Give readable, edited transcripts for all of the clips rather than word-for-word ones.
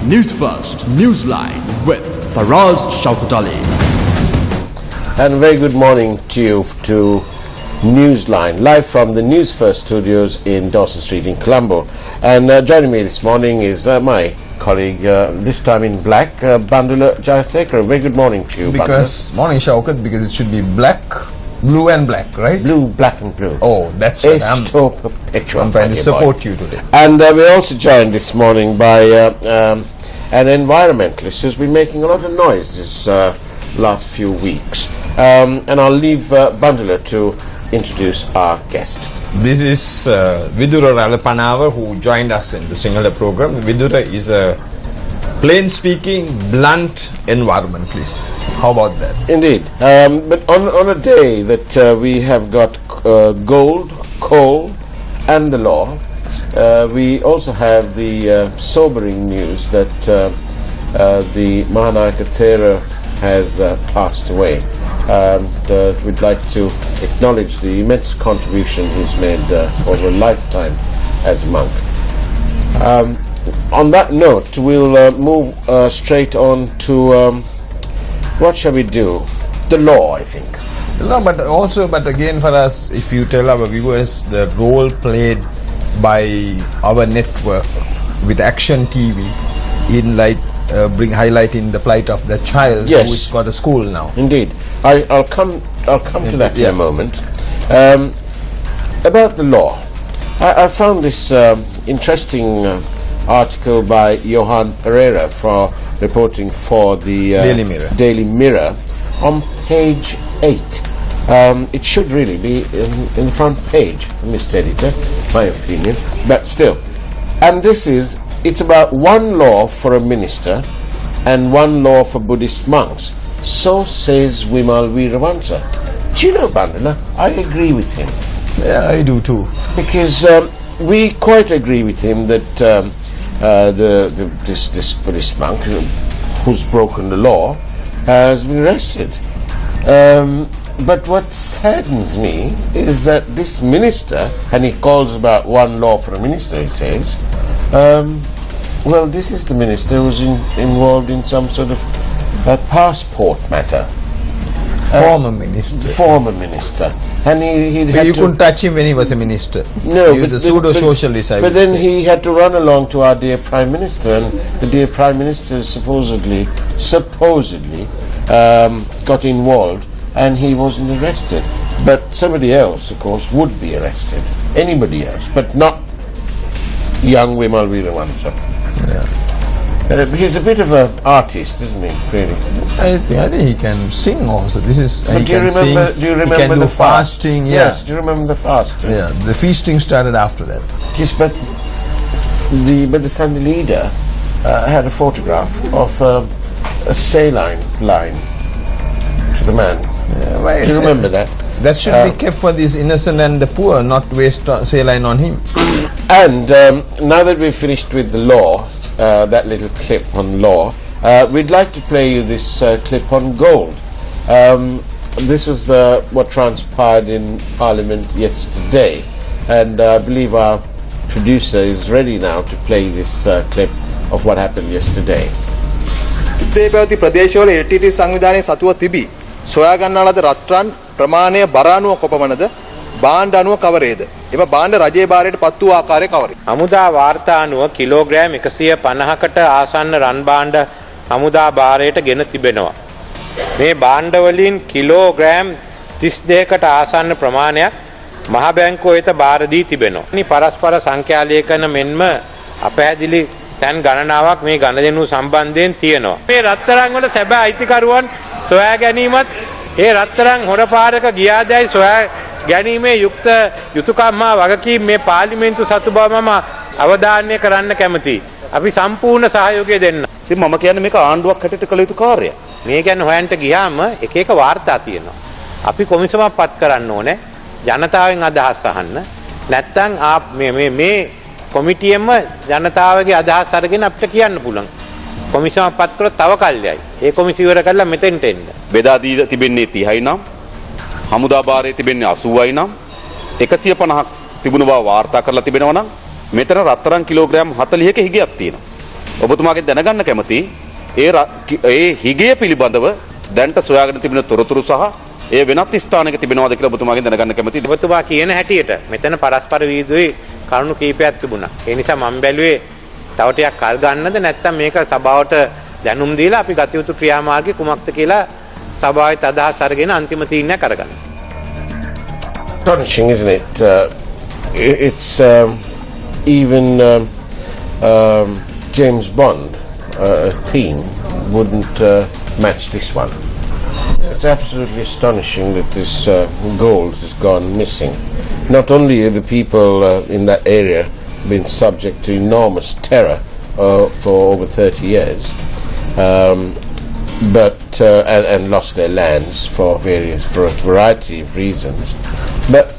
Newsfirst Newsline with Faraz Shaukat Ali. And a very good morning to you to Newsline, live from the Newsfirst studios in Dawson Street in Colombo. And joining me this morning is my colleague, this time in black, Bandula Jayasekara. Very good morning to you, Because, morning Shaukat, because it should be black, blue and black, right? Blue, black and blue. Oh, that's what I'm trying to support you today. And we're also joined this morning by an environmentalist who's been making a lot of noise this last few weeks. And I'll leave Bandula to introduce our guest. This is Vidura Ralapanawa, who joined us in the Sinhala program. Vidura is a plain-speaking, blunt environmentalist. How about that? Indeed. But on a day that we have got gold, coal and the law, we also have the sobering news that the Mahanayaka Thera has passed away. We'd like to acknowledge the immense contribution he's made over a lifetime as a monk. On that note, we'll move straight on to what shall we do? The law, I think. No, but again for us, if you tell our viewers the role played by our network with Action TV in highlighting the plight of the child Yes. who's got a school now. Indeed. I'll come to that in a moment. About the law, I found this interesting article by Johan Pereira for reporting for the Daily Mirror on page 8. It should really be in the front page, Mr. Editor, my opinion, but still. And it's about one law for a minister and one law for Buddhist monks. So says Wimal Weerawansa. Do you know, Bandula, I agree with him. Yeah, I do too. Because we quite agree with him that this Buddhist monk who's broken the law has been arrested. But what saddens me is that this minister, and he calls about one law for a minister, he says, well, this is the minister who's involved in some sort of passport matter. Former minister. And he you couldn't touch him when he was a minister. No, he was a pseudo-socialist, I would But then say. he had to run along to our dear Prime Minister, and the dear Prime Minister supposedly got involved, and he wasn't arrested. But somebody else, of course, would be arrested. Anybody else, but not young Wimal Weerawansa. Yeah. He's a bit of an artist, isn't he, really? I think he can sing also. Do you remember he can the do fasting. Yeah. Yes, do you remember the fasting? Yeah, the feasting started after that. Yes, but the Sunday leader had a photograph of a saline line to the man. Yeah, do you remember that? That should be kept for these innocent and the poor, not waste saline on him. And now that we've finished with the law, that little clip on law, we'd like to play you this clip on gold. This was what transpired in Parliament yesterday, and I believe our producer is ready now to play this clip of what happened yesterday. දේපැවති ප්‍රදේශවල LTT සංවිධානයේ සතුව තිබී සොයා ගන්නා ලද රත්රන් ප්‍රමාණය බර අනුව කොපමණද භාණ්ඩ අනුව කවරේද එම භාණ්ඩ රජයේ භාරයට පත් වූ ආකාරය කවරේ හමුදා වාර්තා අනුව කිලෝග්‍රෑම් 150කට ආසන්න රන් භාණ්ඩ හමුදා භාරයට ගෙන තිබෙනවා මේ භාණ්ඩ වලින් කිලෝග්‍රෑම් 32කට ආසන්න ප්‍රමාණයක් මහ බැංකුව වෙත භාර දී තිබෙනවා මේ පරස්පර සංඛ්‍යාලේඛන මෙන්ම අපැහැදිලි තැන් ගණනාවක් මේ ගණදෙනු සම්බන්ධයෙන් තියෙනවා මේ රත්තරන් වල සැබෑ අයිතිකරුවන් සොයා ගැනීමත් ඒ රත්තරන් හොරපාරක ගියාදයි සොයා ගැනීමේ යුතුයකම් හා වගකීම් මේ පාර්ලිමේන්තු සතු බව මම අවධානය කරන්න කැමතියි. අපි සම්පූර්ණ සහයෝගය දෙන්න. ඉතින් මම කියන්නේ මේක ආණ්ඩුවක් හැටියට කළ යුතු කාර්යයක්. මේ ගැන හොයන්න ගියාම එක එක වාර්තා තියෙනවා. අපි කොමිසමක් පත් කරන්න ඕනේ ජනතාවෙන් අදහස් අහන්න. නැත්නම් මේ කොමිටියෙම ජනතාවගේ අදහස් අරගෙන අපිට කියන්න පුළුවන්. කොමිසමක් පත් කරලා තව කල්යයි. ඒ කොමිසිය ඉවර කරලා මෙතෙන්ට එන්න. බෙදා දී තිබෙන්නේ 30යි නම් හමුදා භාරයේ තිබෙන්නේ 80යි නම් 150ක් තිබුණ බව වාර්තා කරලා තිබෙනවා නම් මෙතන රත්තරන් කිලෝග්‍රෑම් 40ක හිගයක් තියෙනවා. ඔබතුමාගෙන් දැනගන්න කැමති ඒ හිගය පිළිබඳව දැන්ට සොයාගෙන තිබෙන තොරතුරු සහ ඒ වෙනත් ස්ථානයක තිබෙනවාද කියලා ඔබතුමාගෙන් දැනගන්න කැමතියි. ඔබතුමා කියන හැටියට මෙතන පරස්පර විරුද්ධයි කරුණු කීපයක් තිබුණා. ඒ නිසා මම බැලුවේ තව ටිකක් කල් ගන්නද නැත්නම් මේක සභාවට දැනුම් දීලා අපි ගත යුතු ක්‍රියාමාර්ගය කුමක්ද කියලා සභාවෙත් අදහස් අරගෙන අන්තිම තීරණයක් අරගන්න. Astonishing, isn't it? It's even James Bond theme wouldn't match this one. It's absolutely astonishing that this gold has gone missing. Not only are the people in that area been subject to enormous terror for over 30 years, but and lost their lands for a variety of reasons, but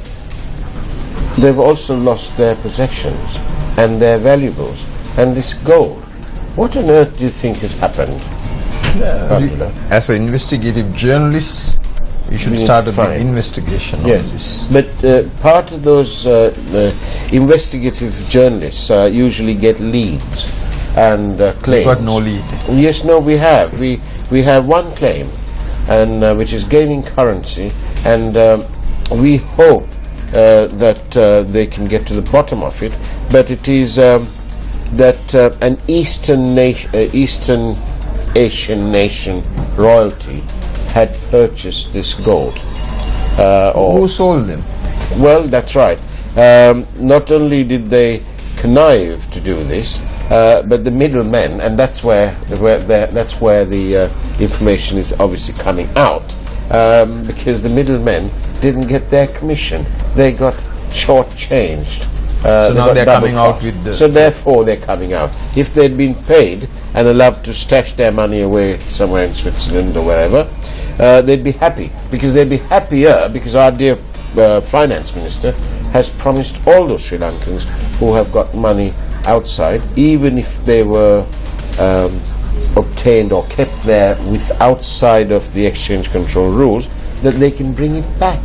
they've also lost their possessions and their valuables and this gold. What on earth do you think has happened? As an investigative journalist, you should start a big investigation on this. But part of those investigative journalists usually get leads and claims. We got no lead. Yes, no, we have. We have one claim, and which is gaining currency, and we hope that they can get to the bottom of it. But it is that an Eastern Asian nation royalty had purchased this gold. Who sold them? Well, that's right. Not only did they connive to do this, but the middlemen, and that's where the information is obviously coming out, because the middlemen didn't get their commission; they got shortchanged. So now they're coming out with the... So therefore they're coming out. If they'd been paid and allowed to stash their money away somewhere in Switzerland or wherever, they'd be happy. Because they'd be happier because our dear finance minister has promised all those Sri Lankans who have got money outside, even if they were obtained or kept there with outside of the exchange control rules, that they can bring it back.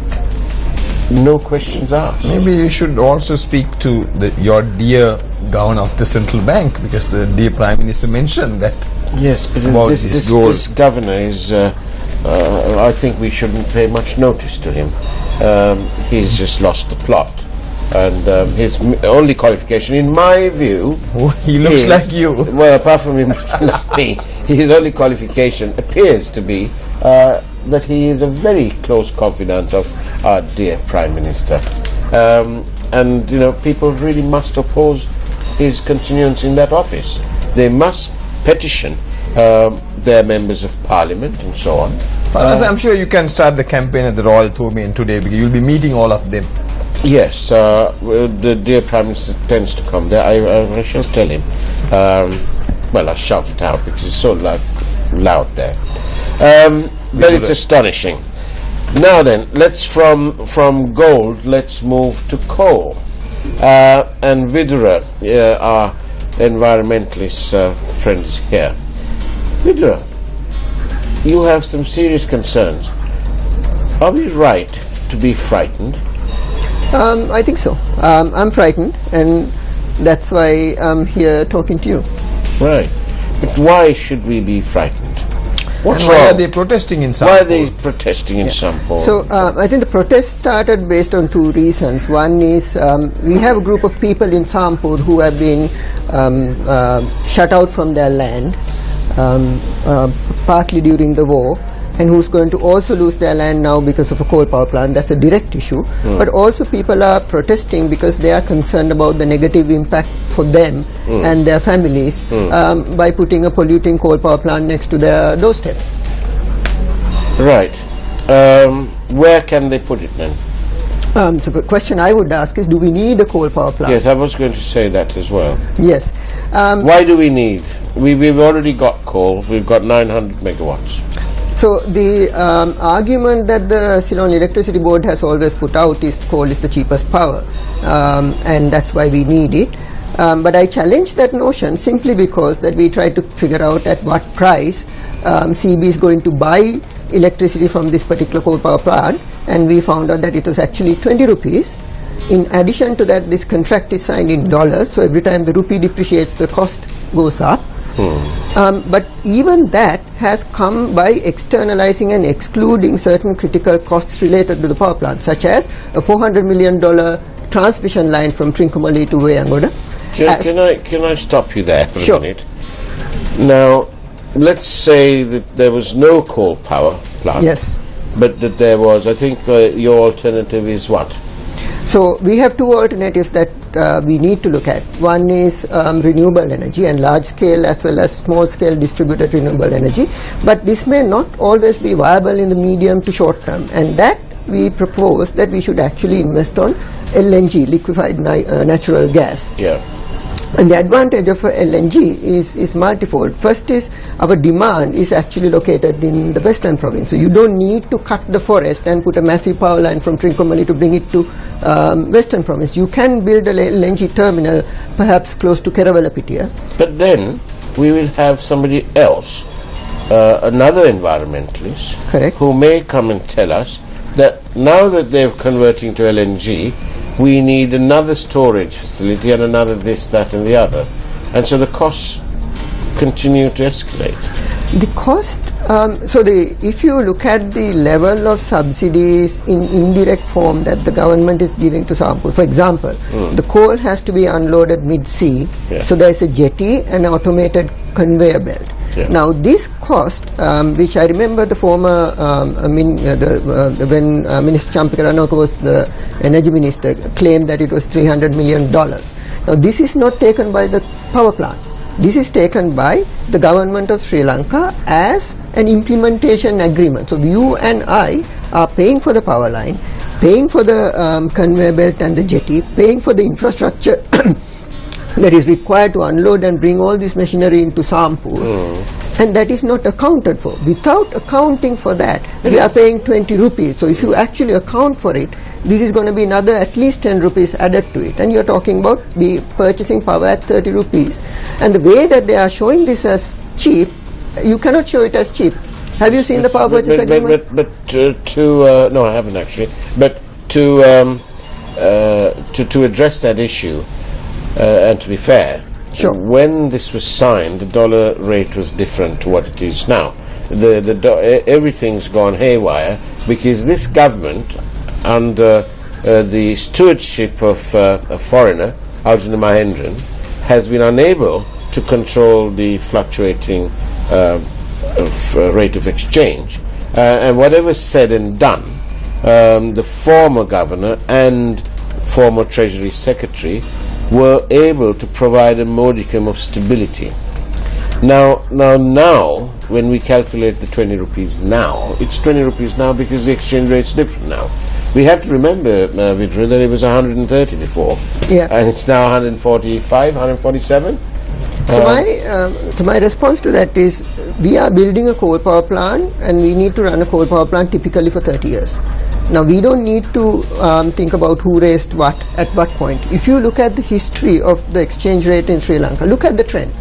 No questions asked. Maybe you should also speak to your dear governor of the central bank, because the dear prime minister mentioned that. Yes, but this governor is. I think we shouldn't pay much notice to him. He's just lost the plot, and his only qualification, in my view, he looks like you. Well, apart from him, not me. His only qualification appears to be that he is a very close confidant of our dear Prime Minister. And, you know, people really must oppose his continuance in that office. They must petition their members of parliament and so on. Faraz, I'm sure you can start the campaign at the Royal Tourbillon today, because you'll be meeting all of them. Yes, the dear Prime Minister tends to come there. I shall tell him. Well, I'll shout it out because it's so loud there. But it's astonishing. Now then, let's from gold, let's move to coal. And Vidura, our environmentalist friends here. Vidura, you have some serious concerns. Are we right to be frightened? I think so. I'm frightened, and that's why I'm here talking to you. Right. But why should we be frightened? What's wrong? Why are they protesting in Sampur? Why are they protesting in Sampur? So I think the protest started based on two reasons. One is we have a group of people in Sampur who have been shut out from their land, partly during the war, and who's going to also lose their land now because of a coal power plant. That's a direct issue. But also people are protesting because they are concerned about the negative impact for them and their families by putting a polluting coal power plant next to their doorstep. Right. Where can they put it then? So the question I would ask is, do we need a coal power plant? Yes, I was going to say that as well. Yes. Why do we need? We've already got coal. We've got 900 megawatts. So the argument that the Ceylon Electricity Board has always put out is coal is the cheapest power, and that's why we need it. But I challenge that notion simply because that we try to figure out at what price CB is going to buy electricity from this particular coal power plant, and we found out that it was actually 20 rupees. In addition to that, this contract is signed in dollars, so every time the rupee depreciates, the cost goes up. But even that has come by externalizing and excluding certain critical costs related to the power plant, such as a $400 million transmission line from Trincomalee to Wayangoda. Can I stop you there for Sure. a minute? Now, let's say that there was no coal power plant. Yes. But that there was, I think your alternative is what? So we have two alternatives that we need to look at. One is renewable energy, and large scale as well as small scale distributed renewable energy. But this may not always be viable in the medium to short term, and that we propose that we should actually invest on LNG, liquefied natural gas. Yeah. And the advantage of LNG is multifold. First is our demand is actually located in the western province. So you don't need to cut the forest and put a massive power line from Trincomalee to bring it to western province. You can build an LNG terminal perhaps close to Kerawalapitia. But then we will have somebody else, another environmentalist, Correct. who may come and tell us that now that they're converting to LNG, we need another storage facility and another this, that and the other. And so the costs continue to escalate. The cost, if you look at the level of subsidies in indirect form that the government is giving to Sampul, for example, the coal has to be unloaded mid-sea, so there is a jetty and an automated conveyor belt. Yeah. Now this cost, which I remember the former, when Minister Champika Ranawaka was the energy minister, claimed that it was $300 million. Now this is not taken by the power plant. This is taken by the government of Sri Lanka as an implementation agreement. So you and I are paying for the power line, paying for the conveyor belt and the jetty, paying for the infrastructure that is required to unload and bring all this machinery into Sampur, and that is not accounted for. Without accounting for that, we are paying 20 rupees. So if you actually account for it, this is going to be another at least 10 rupees added to it, and you're talking about purchasing power at 30 rupees. And the way that they are showing this as cheap, you cannot show it as cheap. Have you seen the power purchase agreement? No, I haven't actually. But to address that issue, and to be fair, Sure. when this was signed, the dollar rate was different to what it is now. Everything's gone haywire because this government, under the stewardship of a foreigner, Arjuna Mahendran, has been unable to control the fluctuating rate of exchange. And whatever's said and done, the former governor and former Treasury Secretary were able to provide a modicum of stability. Now, when we calculate the 20 rupees now, it's 20 rupees now because the exchange rate's different now. We have to remember, Vidra, that it was 130 before, and it's now 145, 147. So my response to that is, we are building a coal power plant, and we need to run a coal power plant typically for 30 years. Now we don't need to think about who raised what at what point. If you look at the history of the exchange rate in Sri Lanka, look at the trend.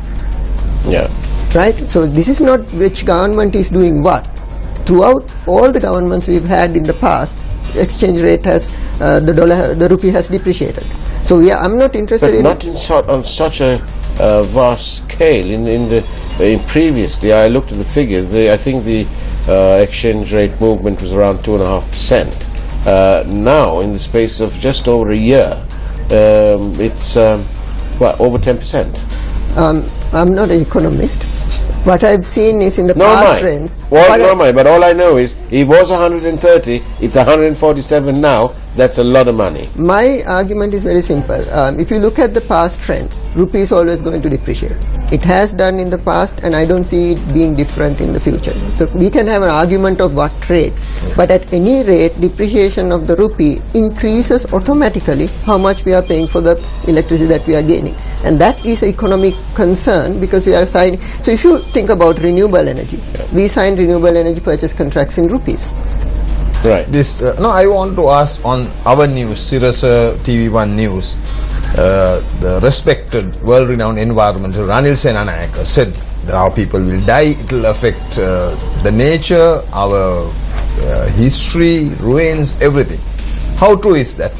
Yeah. Right? So this is not which government is doing what. Throughout all the governments we've had in the past, exchange rate has, the rupee has depreciated. So I'm not interested in... But not on such a vast scale. In previously, I looked at the figures. I think the exchange rate movement was around 2.5%. Now, in the space of just over a year, it's over 10%. I'm not an economist. What I've seen is in the past trends. But all I know is it was 130. It's 147 now. That's a lot of money. My argument is very simple. If you look at the past trends, rupee is always going to depreciate. It has done in the past, and I don't see it being different in the future. So we can have an argument of what rate, but at any rate, depreciation of the rupee increases automatically how much we are paying for the electricity that we are gaining. And that is an economic concern because we are signing. So if you think about renewable energy, we sign renewable energy purchase contracts in rupees. Right. I want to ask on our news, Sirasa TV1 News, the respected, world-renowned environmental Ranil Senanayake said that our people will die, it will affect the nature, our history, ruins, everything. How true is that?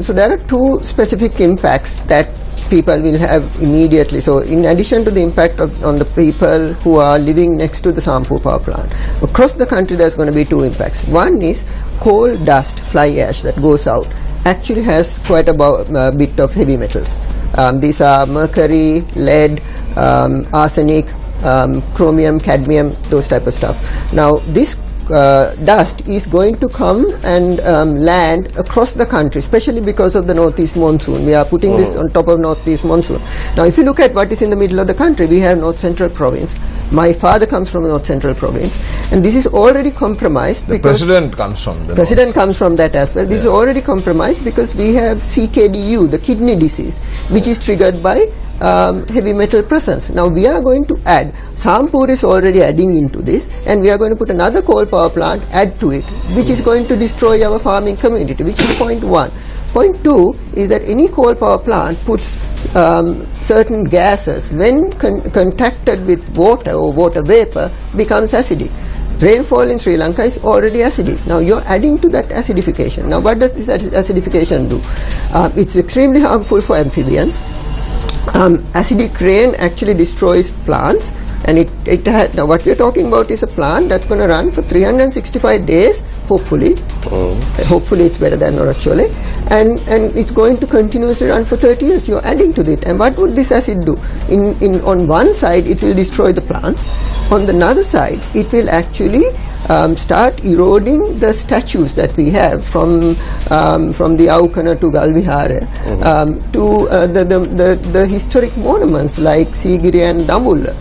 So there are two specific impacts that people will have immediately. So in addition to the impact on the people who are living next to the Sampur power plant, across the country there's going to be two impacts. One is coal dust, fly ash that goes out actually has quite a bit of heavy metals. These are mercury, lead, arsenic, chromium, cadmium, those type of stuff. Now this dust is going to come and land across the country, especially because of the northeast monsoon. We are putting this on top of northeast monsoon. Now if you look at what is in the middle of the country, we have north central province. My father comes from north central province, and this is already compromised. The president comes from the president comes from that as well. This is already compromised because we have CKDU, the kidney disease, which is triggered by heavy metal presence. Now we are going to add, Sampur is already adding into this, and we are going to put another coal power plant, add to it, which is going to destroy our farming community, which is point one. Point two is that any coal power plant puts certain gases, when contacted with water or water vapor, becomes acidic. Rainfall in Sri Lanka is already acidic. Now you're adding to that acidification. Now what does this acidification do? It's extremely harmful for amphibians. Acidic rain actually destroys plants, and it has, now what we're talking about is a plant that's going to run for 365 days, hopefully. Hopefully it's better than not actually, and it's going to continuously run for 30 years. You're adding to it, and what would this acid do? On one side it will destroy the plants, on the other side it will actually start eroding the statues that we have from the Aukana to Galvihara to the historic monuments like Sigiri and Damulla.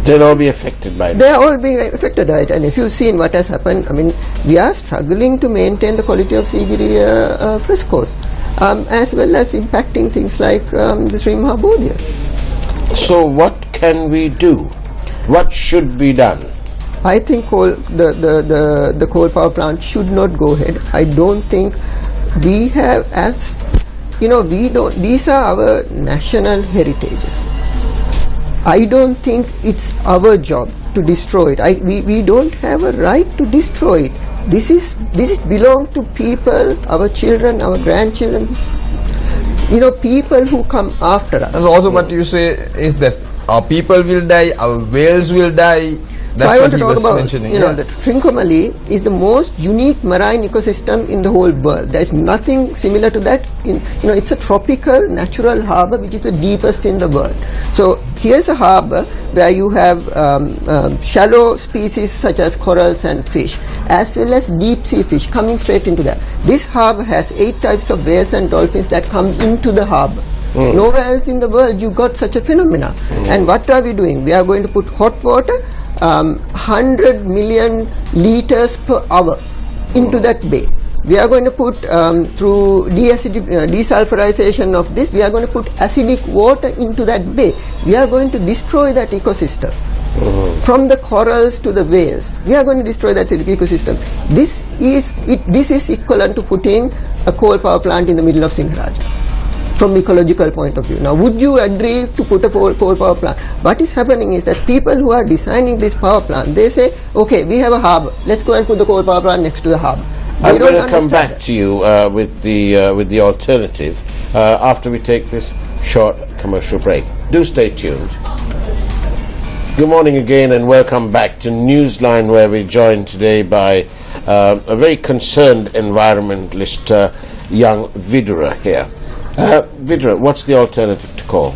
They'll all be affected by it. They are all being affected by it, and if you've seen what has happened, I mean, we are struggling to maintain the quality of Sigiri frescoes, as well as impacting things like the Sri Mahabodhya. So what can we do? What should be done? I think the coal power plant should not go ahead. I don't think we have, as you know, these are our national heritages. I don't think it's our job to destroy it. We don't have a right to destroy it. This belong to people, our children, our grandchildren, you know, people who come after us. And also what you say is that our people will die, our whales will die. That's so I what want to he talk was about, mentioning. you know, that Trincomalee is the most unique marine ecosystem in the whole world. There is nothing similar to that. It's a tropical natural harbour which is the deepest in the world. So here's a harbour where you have shallow species such as corals and fish, as well as deep sea fish coming straight into that. This harbour has 8 types of whales and dolphins that come into the harbour. Nowhere else in the world you got such a phenomena. And what are we doing? We are going to put hot water, 100 million liters per hour into that bay. We are going to put, through desulfurization of this, we are going to put acidic water into that bay. We are going to destroy that ecosystem. From the corals to the whales, we are going to destroy that ecosystem. This is equivalent to putting a coal power plant in the middle of Singharaja, from ecological point of view. Now, would you agree to put a coal power plant? What is happening is that people who are designing this power plant, they say, okay, we have a harbour, let's go and put the coal power plant next to the harbour. I'm going to come back to you with the alternative after we take this short commercial break. Do stay tuned. Good morning again and welcome back to Newsline, where we're joined today by a very concerned environmentalist, young Vidura here. Vidura, what's the alternative to coal?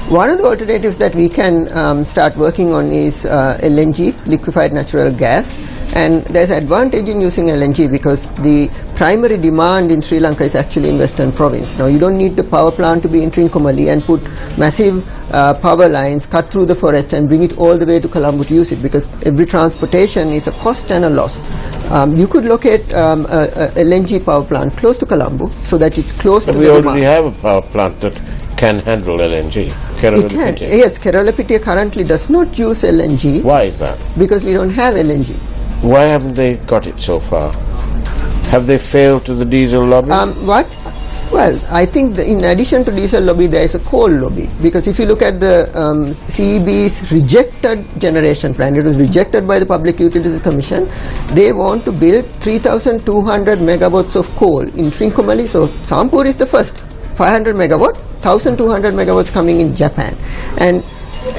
One of the alternatives that we can start working on is LNG, liquefied natural gas, and there's advantage in using LNG because the primary demand in Sri Lanka is actually in Western Province. Now you don't need the power plant to be in Trincomalee and put massive power lines, cut through the forest and bring it all the way to Colombo to use it, because every transportation is a cost and a loss. You could locate a LNG power plant close to Colombo so that it's close to the demand. We already have a power plant that can handle LNG. It can. Yes, Keralapitia currently does not use LNG. Why is that? Because we don't have LNG. Why haven't they got it so far? Have they failed to the diesel lobby? What? Well, I think in addition to diesel lobby, there is a coal lobby. Because if you look at the CEB's rejected generation plan, it was rejected by the Public Utilities Commission. They want to build 3,200 megawatts of coal in Trincomalee. So Sampur is the first. 500 megawatt, 1200 megawatts coming in Japan. And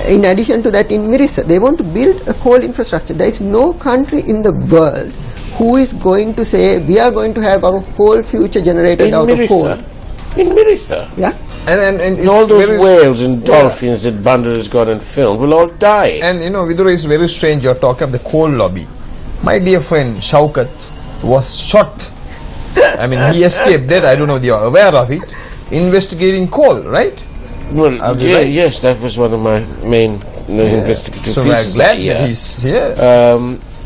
in addition to that, in Mirissa, they want to build a coal infrastructure. There is no country in the world who is going to say, we are going to have our whole future generated out of coal. In Mirissa? Yeah. And all those whales and dolphins that Bandar has gone and filmed will all die. And you know, Vidura, is very strange. You're talking of the coal lobby. My dear friend Shaukat was shot. I mean, he escaped death. I don't know if you are aware of it. Investigating coal, right? Well, yes, that was one of my main investigative so pieces. So we're glad that he's here.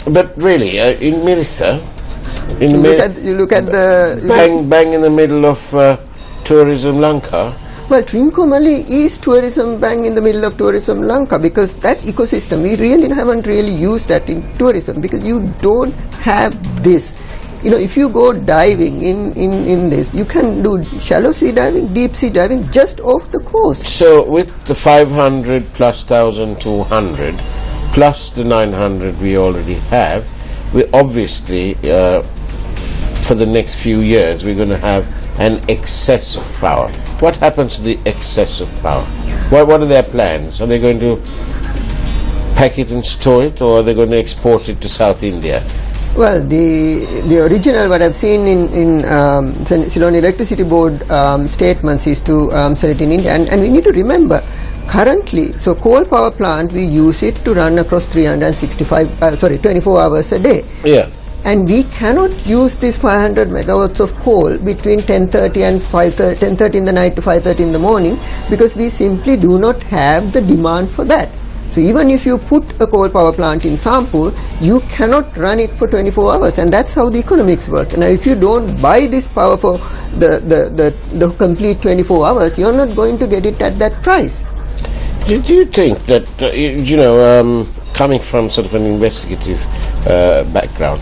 But really, in Mirissa, you look at the bang in the middle of tourism Lanka. Well, Trincomalee is tourism bang in the middle of tourism Lanka, because that ecosystem, we really haven't really used that in tourism, because you don't have this. You know, if you go diving in this, you can do shallow sea diving, deep sea diving just off the coast. So with the 500 plus 1,200 plus the 900 we already have, we obviously for the next few years we're going to have an excess of power. What happens to the excess of power? What are their plans? Are they going to pack it and store it, or are they going to export it to South India? Well, the original what I've seen in Ceylon Electricity Board statements is to sell it in India, and we need to remember currently, so coal power plant, we use it to run across 24 hours a day. Yeah. And we cannot use this 500 megawatts of coal between 10:30 and 5:30, 10:30 in the night to 5:30 in the morning, because we simply do not have the demand for that. So even if you put a coal power plant in Sampur, you cannot run it for 24 hours, and that's how the economics work. Now, if you don't buy this power for the complete 24 hours, you're not going to get it at that price. Do you think that, coming from sort of an investigative background,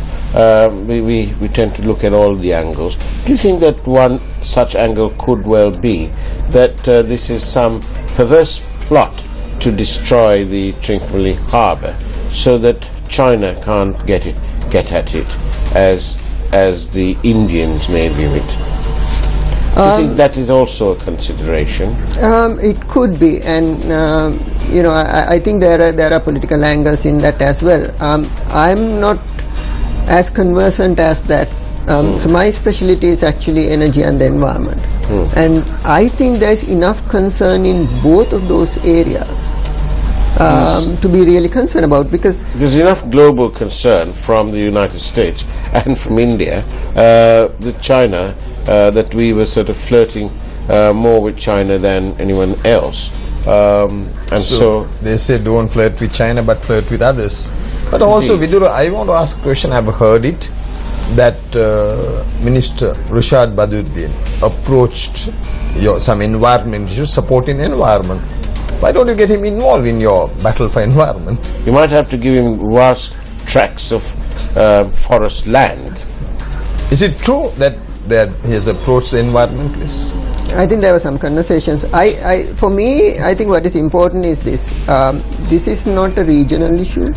we tend to look at all the angles. Do you think that one such angle could well be that this is some perverse plot to destroy the Trincomalee harbour, so that China can't get at it as the Indians may view it? Do you think that is also a consideration? It could be, and I think there are political angles in that as well. I'm not as conversant as that. So my specialty is actually energy and the environment, and I think there's enough concern in both of those areas to be really concerned about, because there's enough global concern from the United States and from India that China, that we were sort of flirting more with China than anyone else, and so they say don't flirt with China but flirt with others. But also, Vidura, I want to ask a question. I've heard it that Minister Rishad Baduddin approached some environment issues, supporting environment. Why don't you get him involved in your battle for environment? You might have to give him vast tracts of forest land. Is it true that he has approached the environmentalists? I think there were some conversations. For me, I think what is important is this. This is not a regional issue.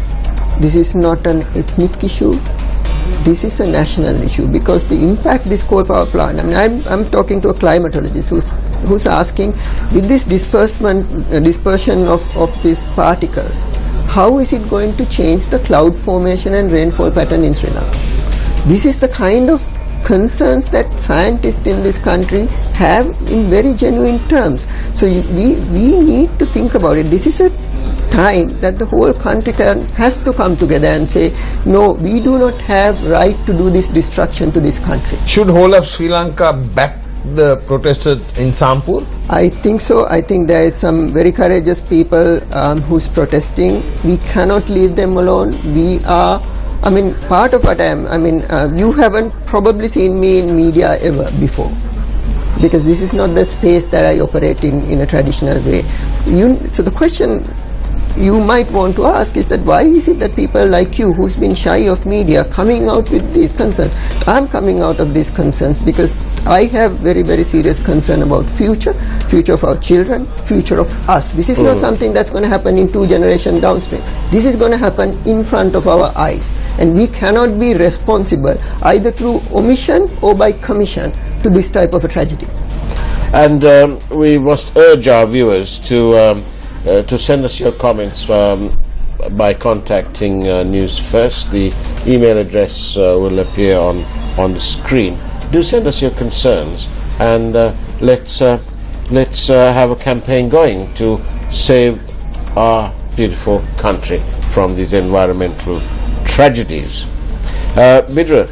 This is not an ethnic issue. This is a national issue, because the impact this coal power plant, I mean, I'm talking to a climatologist who's asking, with this dispersion of these particles, how is it going to change the cloud formation and rainfall pattern in Sri Lanka? This is the kind of concerns that scientists in this country have in very genuine terms. So we need to think about it. This is a time that the whole country has to come together and say, no, we do not have right to do this destruction to this country. Should whole of Sri Lanka back the protesters in Sampur? I think so. I think there is some very courageous people who's protesting. We cannot leave them alone. Part of what you haven't probably seen me in media ever before, because this is not the space that I operate in a traditional way. So the question you might want to ask is that why is it that people like you, who's been shy of media, coming out with these concerns? I'm coming out of these concerns because I have very, very serious concern about future of our children, future of us. This is not something that's going to happen in 2 generations downstream. This is going to happen in front of our eyes, and we cannot be responsible either through omission or by commission to this type of a tragedy. And we must urge our viewers to send us your comments by contacting News First. The email address will appear on the screen. Do send us your concerns, and let's have a campaign going to save our beautiful country from these environmental tragedies. Bidra,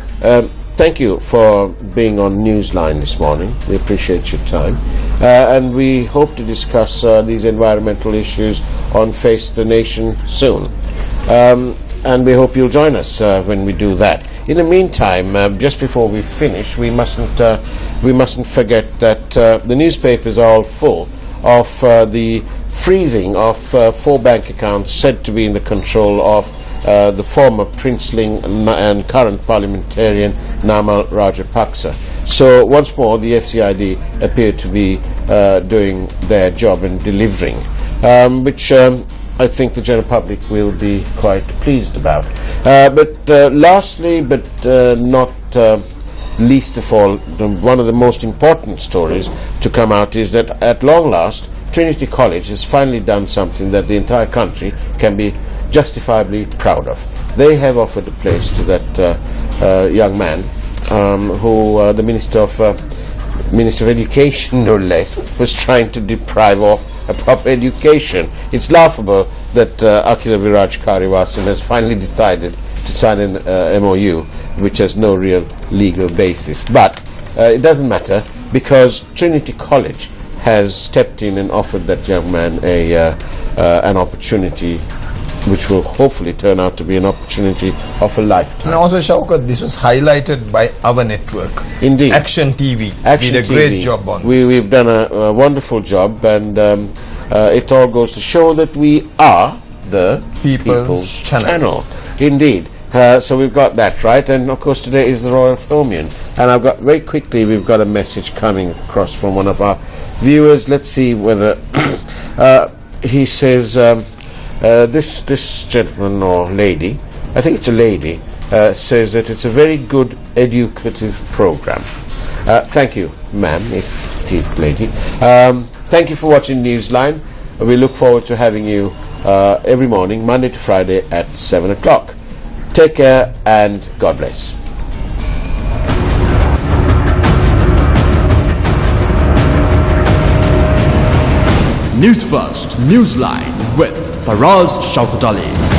thank you for being on Newsline this morning. We appreciate your time, and we hope to discuss these environmental issues on Face the Nation soon. And we hope you'll join us when we do that. In the meantime, just before we finish, we mustn't forget that the newspapers are all full of the freezing of 4 bank accounts said to be in the control of the former princeling and current parliamentarian Namal Rajapaksa. So once more, the FCID appear to be doing their job and delivering, which I think the general public will be quite pleased about. But lastly, but not least of all, one of the most important stories to come out is that at long last, Trinity College has finally done something that the entire country can be justifiably proud of. They have offered a place to that young man who the Minister of Education, no less, was trying to deprive of a proper education. It's laughable that Akhila Viraj Karivasan has finally decided to sign an MOU which has no real legal basis. But it doesn't matter, because Trinity College has stepped in and offered that young man an opportunity which will hopefully turn out to be an opportunity of a lifetime. And also, Shaukat, this was highlighted by our network. Indeed. Action TV did a great job on this. We've done a wonderful job, and it all goes to show that we are the People's Channel. Indeed. So we've got that right, and of course today is the Royal Thormian, and I've got very quickly, we've got a message coming across from one of our viewers. Let's see whether he says this gentleman or lady, I think it's a lady, says that it's a very good educative program. Thank you, ma'am, if it is lady. Thank you for watching Newsline. We look forward to having you every morning, Monday to Friday at 7 o'clock. Take care and God bless. News First, Newsline with Faraz Shaukat Ali.